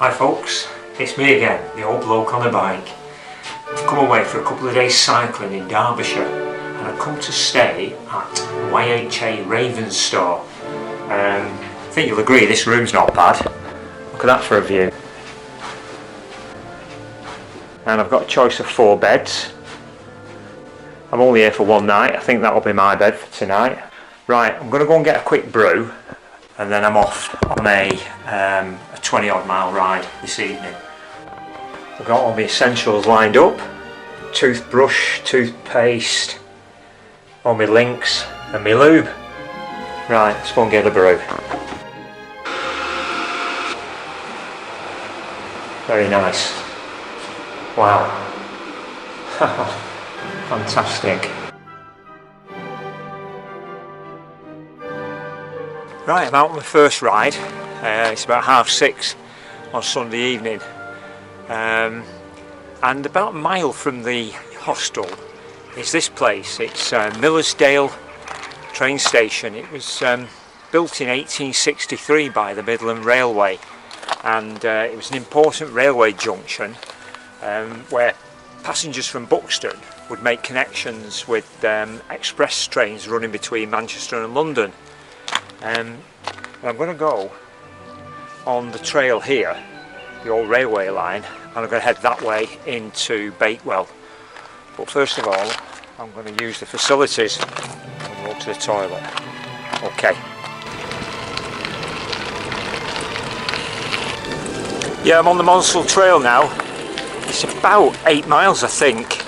Hi folks, it's me again, the old bloke on a bike. I've come away for a couple of days cycling in Derbyshire and I've come to stay at YHA Ravenstor. I think you'll agree this room's not bad. Look at that for a view. And I've got a choice of 4 beds. I'm only here for one night, I think that'll be my bed for tonight. Right, I'm going to go and get a quick brew and then I'm off on a 20 odd mile ride this evening. I've got all the essentials lined up: toothbrush, toothpaste, all my links and my lube. Right, let's go and get a brew. Very nice. Wow. Fantastic. Right, I'm out on my first ride. It's about 6:30 on Sunday evening. And about a mile from the hostel is this place. It's Millersdale train station. It was built in 1863 by the Midland Railway, and it was an important railway junction where passengers from Buxton would make connections with express trains running between Manchester and London. I'm going to go on the trail here, the old railway line, and I'm going to head that way into Bakewell. But first of all, I'm going to use the facilities and go to the toilet. Okay. Yeah, I'm on the Monsal trail now. It's about 8 miles, I think,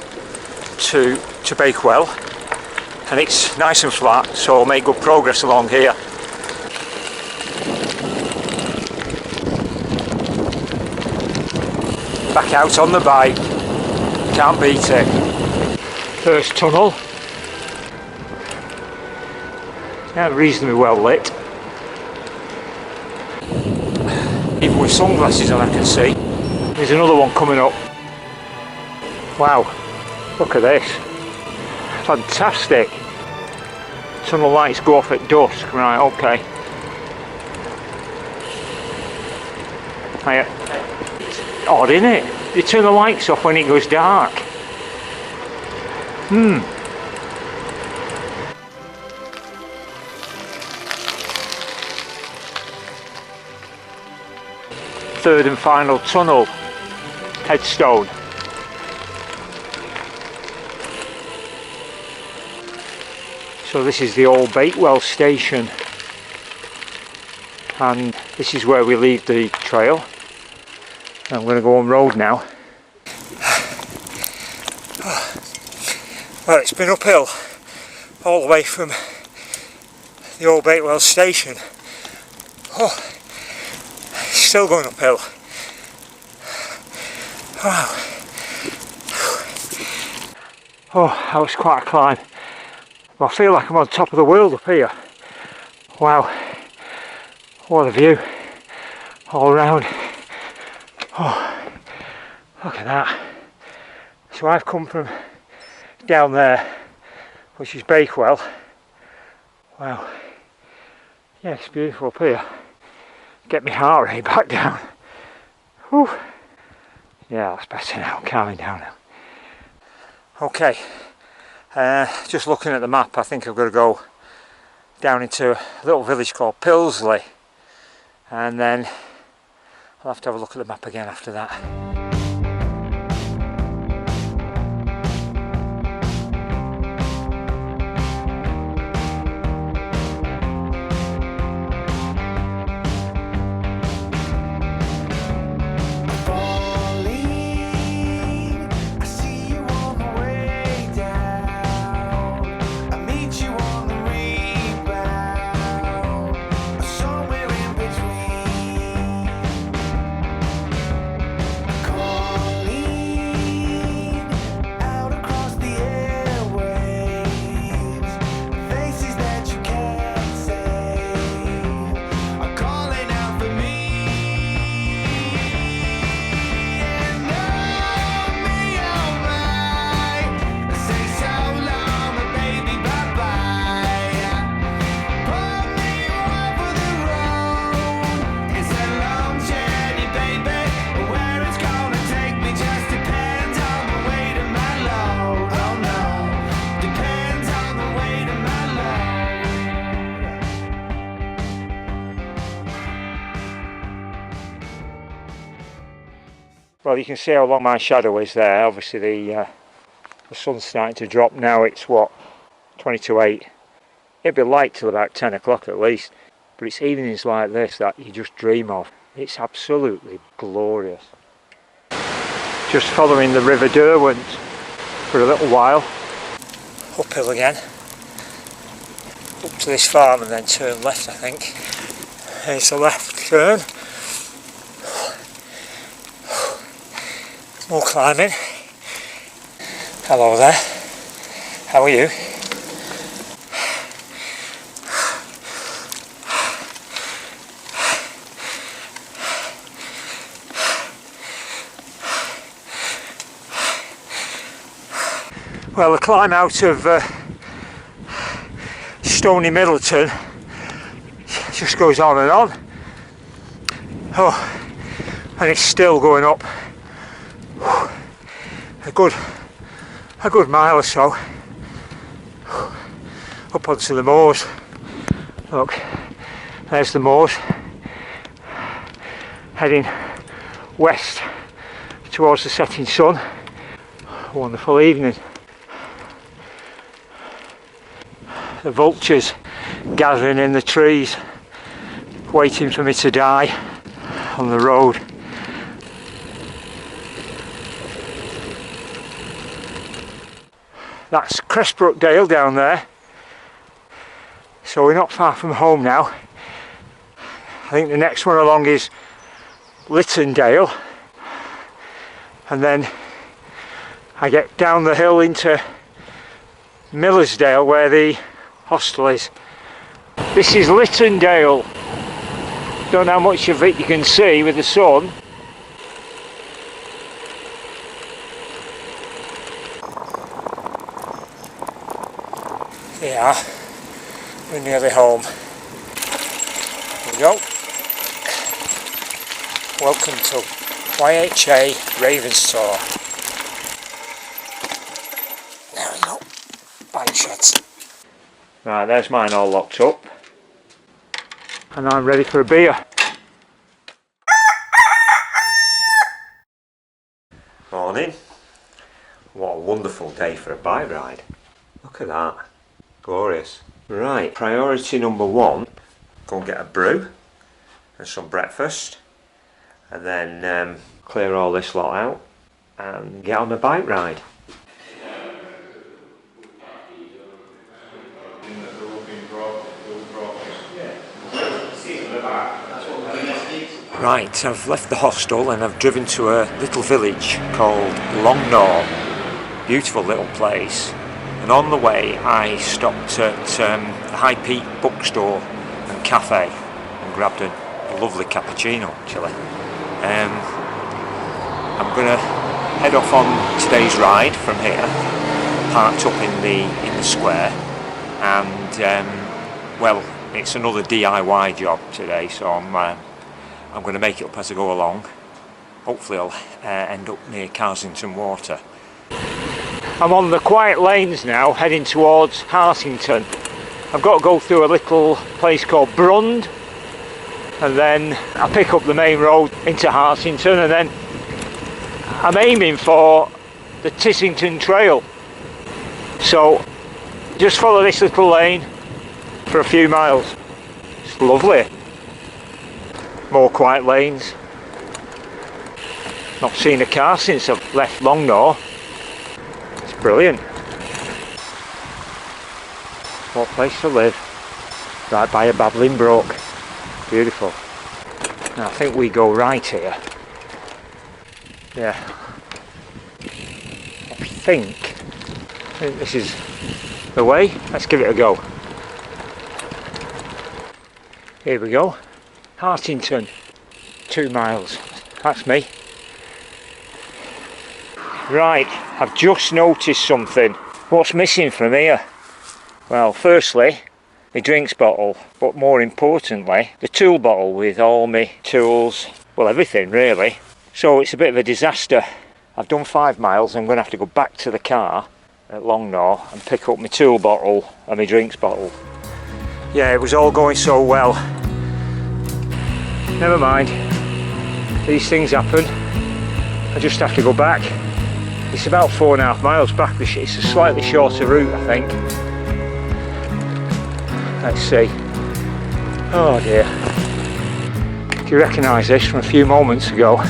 to Bakewell, and it's nice and flat, so I'll make good progress along here. Back out on the bike, can't beat it. First tunnel, yeah, reasonably well lit. Even with sunglasses on I can see. There's another one coming up. Wow, look at this. Fantastic. Tunnel lights go off at dusk, right, okay. It's odd, isn't it? They turn the lights off when it goes dark. Third and final tunnel, headstone. So this is the old Bakewell station, and this is where we leave the trail. I'm going to go on road now. Well, it's been uphill all the way from the old Bakewell station. Oh, still going uphill. Wow. Oh, that was quite a climb. I feel like I'm on top of the world up here. Wow, what a view all around. Oh, look at that. So I've come from down there, which is Bakewell. Wow, yeah, it's beautiful up here. Get my heart rate back down. Whew. Yeah, that's better now, calming down now. Okay, just looking at the map, I think I've got to go down into a little village called Pilsley, and then I'll have to have a look at the map again after that. Well, you can see how long my shadow is there. Obviously the sun's starting to drop now. It's what, 20 to 8. It'll be light till about 10 o'clock at least. But it's evenings like this that you just dream of. It's absolutely glorious. Just following the River Derwent for a little while. Uphill again. Up to this farm and then turn left, I think. Here's the left turn. More climbing. Hello there. How are you? Well, the climb out of Stony Middleton just goes on and on. Oh, and it's still going up a good mile or so up onto the moors. Look, there's the moors heading west towards the setting sun. Wonderful evening. The vultures gathering in the trees, waiting for me to die on the road. That's Cressbrook Dale down there. So we're not far from home now. I think the next one along is Lytton Dale. And then I get down the hill into Millersdale where the hostel is. This is Lytton Dale. Don't know how much of it you can see with the sun. Yeah, we're nearly home. Here we go. Welcome to YHA Ravenstor. There we go. Bike sheds. Right, there's mine all locked up. And I'm ready for a beer. Morning. What a wonderful day for a bike ride. Look at that. Glorious. Right, priority number one, go and get a brew and some breakfast. And then clear all this lot out and get on a bike ride. Right, I've left the hostel and I've driven to a little village called Longnaw. Beautiful little place. And on the way I stopped at the High Peak bookstore and cafe and grabbed a lovely cappuccino actually. I'm going to head off on today's ride from here, parked up in the square, and well, it's another DIY job today, so I'm going to make it up as I go along. Hopefully I'll end up near Carsington Water. I'm on the quiet lanes now, heading towards Hartington. I've got to go through a little place called Brund, and then I pick up the main road into Hartington, and then I'm aiming for the Tissington Trail. So just follow this little lane for a few miles. It's lovely. More quiet lanes. Not seen a car since I've left Longnaw. It's brilliant. What place to live. Right by a babbling brook. Beautiful. Now I think we go right here. Yeah. I think this is the way. Let's give it a go. Here we go. Hartington. 2 miles. That's me. Right, I've just noticed something. What's missing from here? Well, firstly, my drinks bottle, but more importantly, the tool bottle with all my tools, well, everything really. So it's a bit of a disaster. I've done 5 miles, I'm going to have to go back to the car at Longnaw and pick up my tool bottle and my drinks bottle. Yeah, it was all going so well. Never mind, these things happen. I just have to go back. It's about 4.5 miles back. It's a slightly shorter route, I think. Let's see. Oh dear. Do you recognise this from a few moments ago?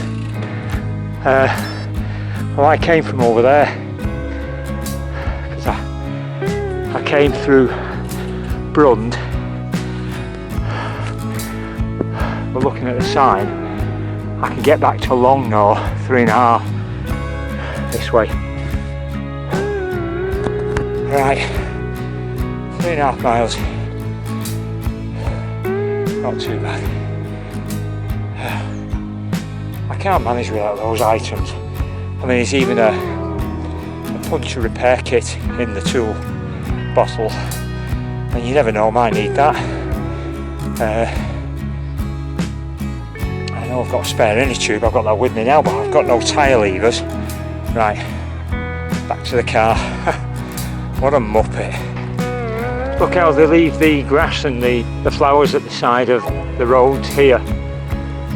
Well, I came from over there. Because I came through Brund. We're looking at the sign. I can get back to Longnaw 3.5 this way. Right, 3.5 miles. Not too bad. I can't manage without those items. I mean, there's even a puncture repair kit in the tool bottle, and you never know, I might need that. I know I've got a spare inner tube, I've got that with me now, but I've got no tyre levers. Right, back to the car. What a muppet. Look how they leave the grass and the flowers at the side of the roads here.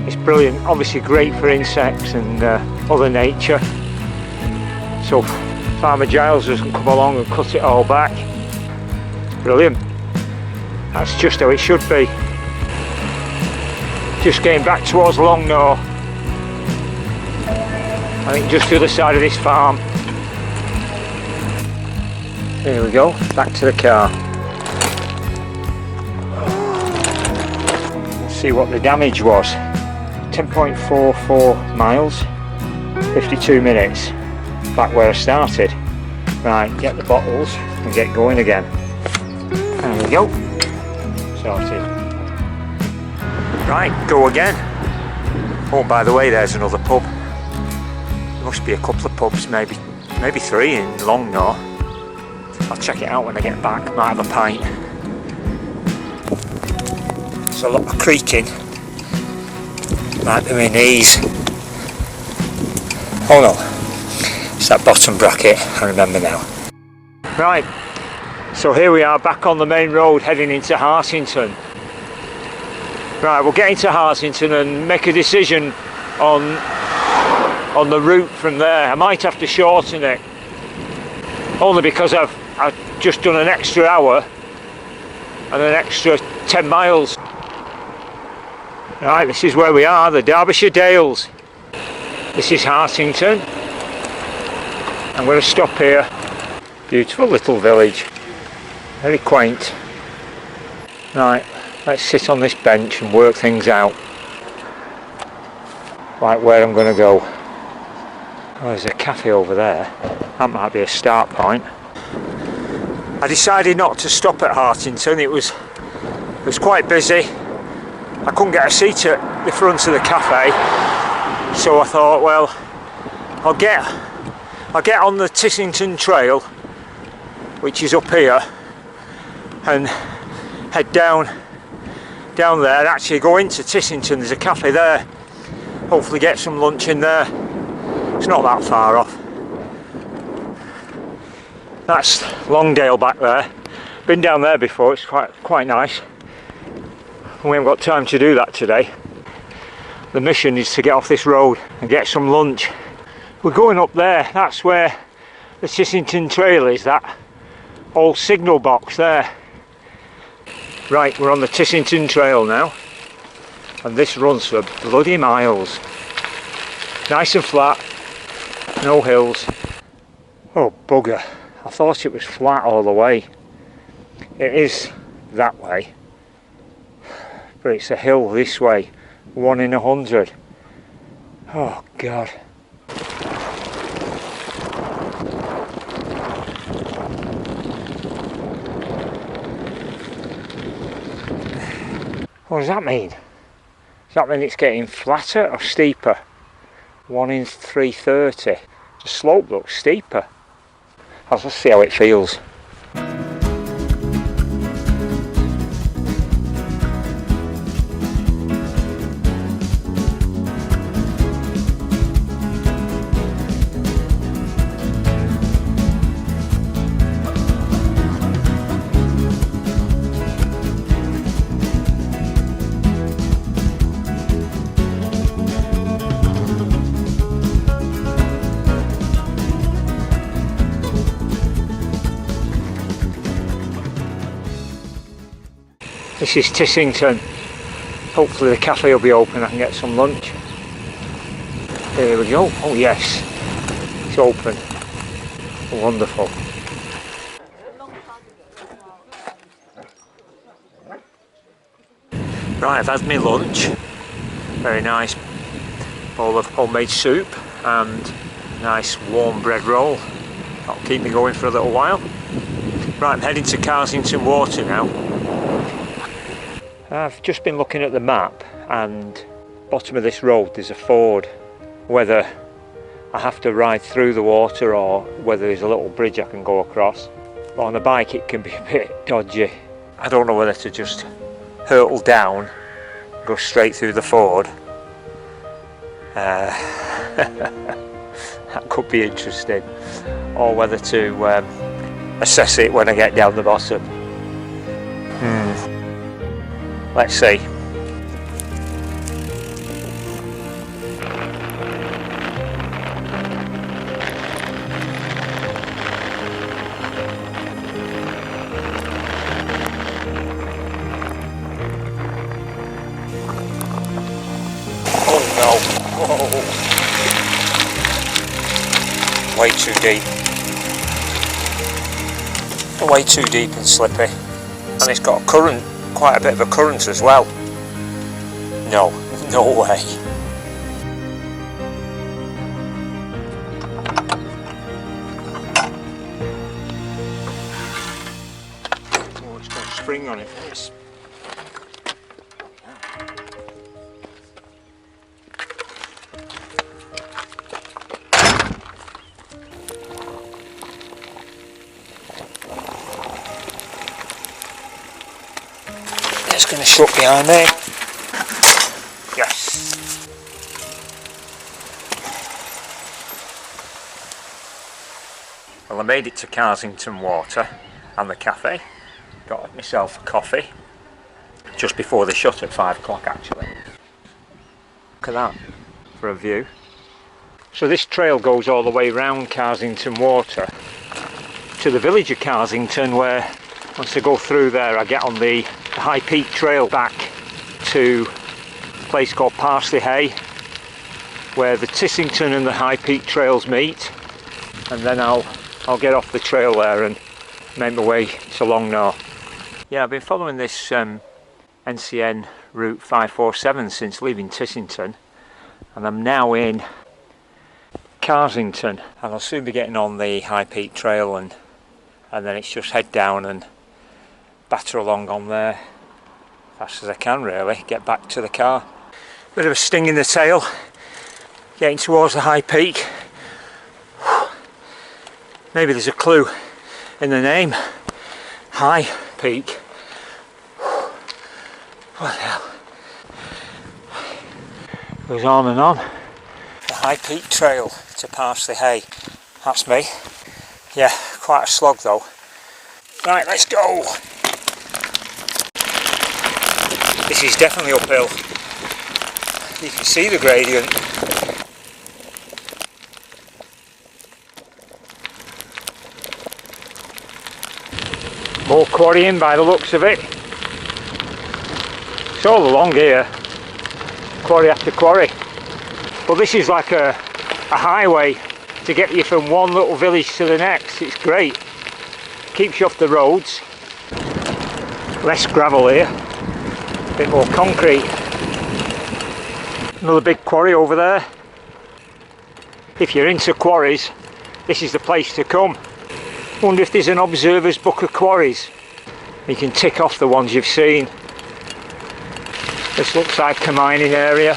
It's brilliant, obviously great for insects and other nature. So Farmer Giles doesn't come along and cut it all back. Brilliant. That's just how it should be. Just getting back towards Longnaw. I think just the other side of this farm. There we go, back to the car. Let's see what the damage was. 10.44 miles, 52 minutes, back where I started. Right, get the bottles and get going again. There we go, sorted. Right, go again. Oh, by the way, there's another pub. There must be a couple of pubs, maybe 3 in Longnaw. I'll check it out when I get back, might have a pint. There's a lot of creaking. Might be my knees. Oh no, it's that bottom bracket, I remember now. Right, so here we are back on the main road heading into Hartington. Right, we'll get into Hartington and make a decision on the route from there. I might have to shorten it, only because I've just done an extra hour and an extra 10 miles. Right, this is where we are, the Derbyshire Dales. This is Hartington. I'm going to stop here. Beautiful little village, very quaint. Right, let's sit on this bench and work things out. Right, where I'm going to go. Oh, there's a cafe over there. That might be a start point. I decided not to stop at Hartington. It was quite busy. I couldn't get a seat at the front of the cafe, so I thought, well, I'll get on the Tissington Trail, which is up here, and head down there and actually go into Tissington. There's a cafe there. Hopefully get some lunch in there. It's not that far off. That's Longdale back there. Been down there before, it's quite nice. We haven't got time to do that today. The mission is to get off this road and get some lunch. We're going up there, that's where the Tissington Trail is, that old signal box there. Right, we're on the Tissington Trail now, and this runs for bloody miles. Nice and flat, no hills. Oh bugger, I thought it was flat all the way. It is that way, but it's a hill this way, 1 in 100. Oh God. What does that mean? Does that mean it's getting flatter or steeper? 1 in 330. The slope looks steeper. I'll just see how it feels. This is Tissington. Hopefully the cafe will be open, I can get some lunch. Here we go. Oh yes, it's open. Wonderful. Right, I've had my lunch. Very nice bowl of homemade soup and nice warm bread roll. That'll keep me going for a little while. Right, I'm heading to Carsington Water now. I've just been looking at the map, and bottom of this road there's a ford. Whether I have to ride through the water or whether there's a little bridge I can go across. But on a bike it can be a bit dodgy. I don't know whether to just hurtle down, go straight through the ford. That could be interesting. Or whether to assess it when I get down the bottom. Let's see. Oh no! Whoa. Way too deep. Way too deep and slippy. And it's got a current, quite a bit of a current as well. No way. Oh, it's got a spring on it. This. It's going to shut behind me. Yes. Well, I made it to Carsington Water and the cafe. Got myself a coffee just before they shut at 5 o'clock actually. Look at that for a view. So this trail goes all the way round Carsington Water to the village of Carsington, where once I go through there I get on the High Peak Trail back to a place called Parsley Hay, where the Tissington and the High Peak Trails meet, and then I'll get off the trail there and make my way to Long North. Yeah, I've been following this NCN route 547 since leaving Tissington, and I'm now in Carsington, and I'll soon be getting on the High Peak Trail, and then it's just head down and batter along on there fast as I can, really, get back to the car. Bit of a sting in the tail getting towards the High Peak. Maybe there's a clue in the name, High Peak. What the hell? Goes on and on. The High Peak Trail to Parsley Hay, that's me. Yeah, quite a slog though. Right, let's go. This is definitely uphill. You can see the gradient. More quarrying by the looks of it. It's all along here, quarry after quarry. But this is like a highway to get you from one little village to the next. It's great. Keeps you off the roads. Less gravel here. A bit more concrete. Another big quarry over there. If you're into quarries, this is the place to come. Wonder if there's an observer's book of quarries. You can tick off the ones you've seen. This looks like a mining area.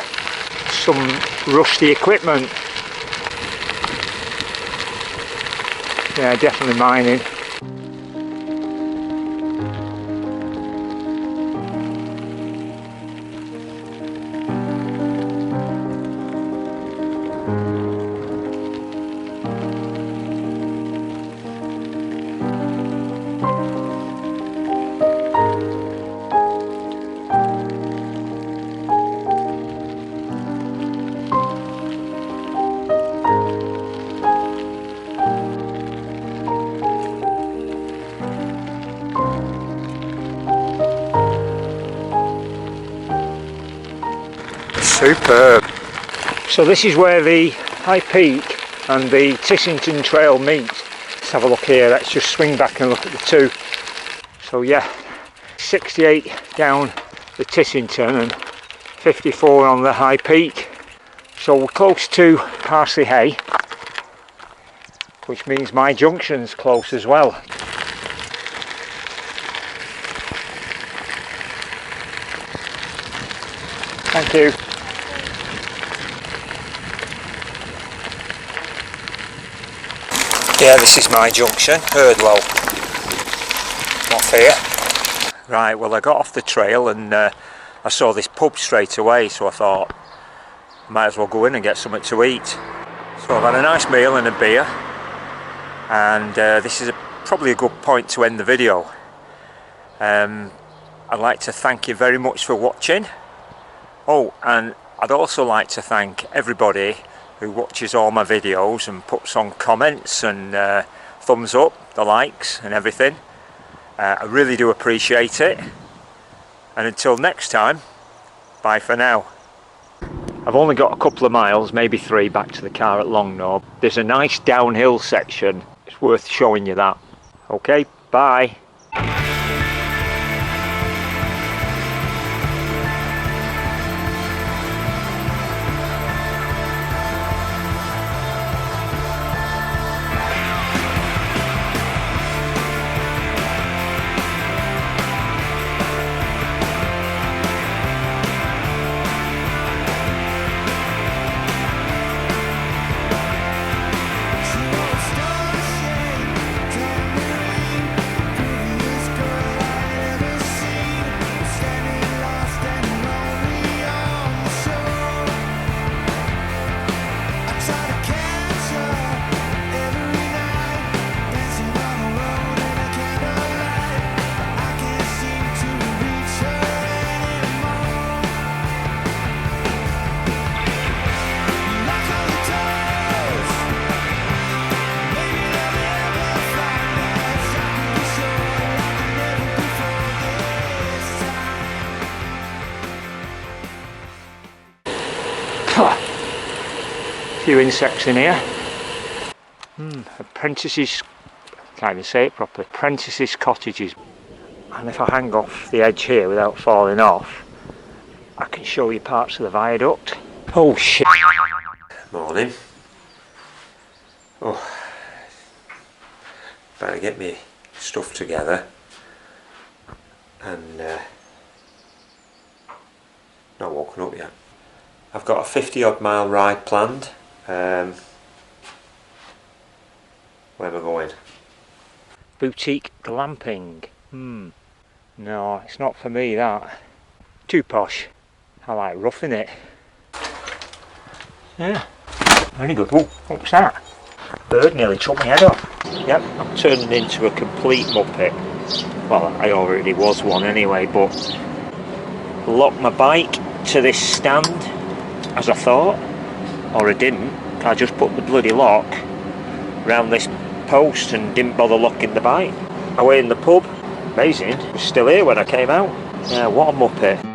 Some rusty equipment. Yeah, definitely mining. Superb. So this is where the High Peak and the Tissington Trail meet. Let's have a look here. Let's just swing back and look at the two. So yeah, 68 down the Tissington and 54 on the High Peak. So we're close to Parsley Hay, which means my junction's close as well. Thank you. Yeah, this is my junction, Herdlow. Off here. Right, well I got off the trail and I saw this pub straight away, so I thought I might as well go in and get something to eat. So I've had a nice meal and a beer, and this is probably a good point to end the video. I'd like to thank you very much for watching. Oh, and I'd also like to thank everybody who watches all my videos and puts on comments and thumbs up, the likes and everything. I really do appreciate it. And until next time, bye for now. I've only got a couple of miles, maybe 3, back to the car at Longknow. There's a nice downhill section. It's worth showing you that. Okay, bye. Few insects in here. Apprentices, can't even say it properly. Apprentices cottages. And if I hang off the edge here without falling off, I can show you parts of the viaduct. Oh shit. Morning. Oh, better get me stuff together. And not woken up yet. I've got a 50-odd mile ride planned. Where am I going? Boutique glamping. No, it's not for me, that. Too posh. I like roughing it. Yeah, very good. Oh, what's that? Bird nearly took my head off. Yep, I'm turning into a complete muppet. Well, I already was one anyway, but locked my bike to this stand, as I thought. Or I didn't. I just put the bloody lock round this post and didn't bother locking the bike. Away in the pub, amazing, it was still here when I came out. Yeah, what a muppet.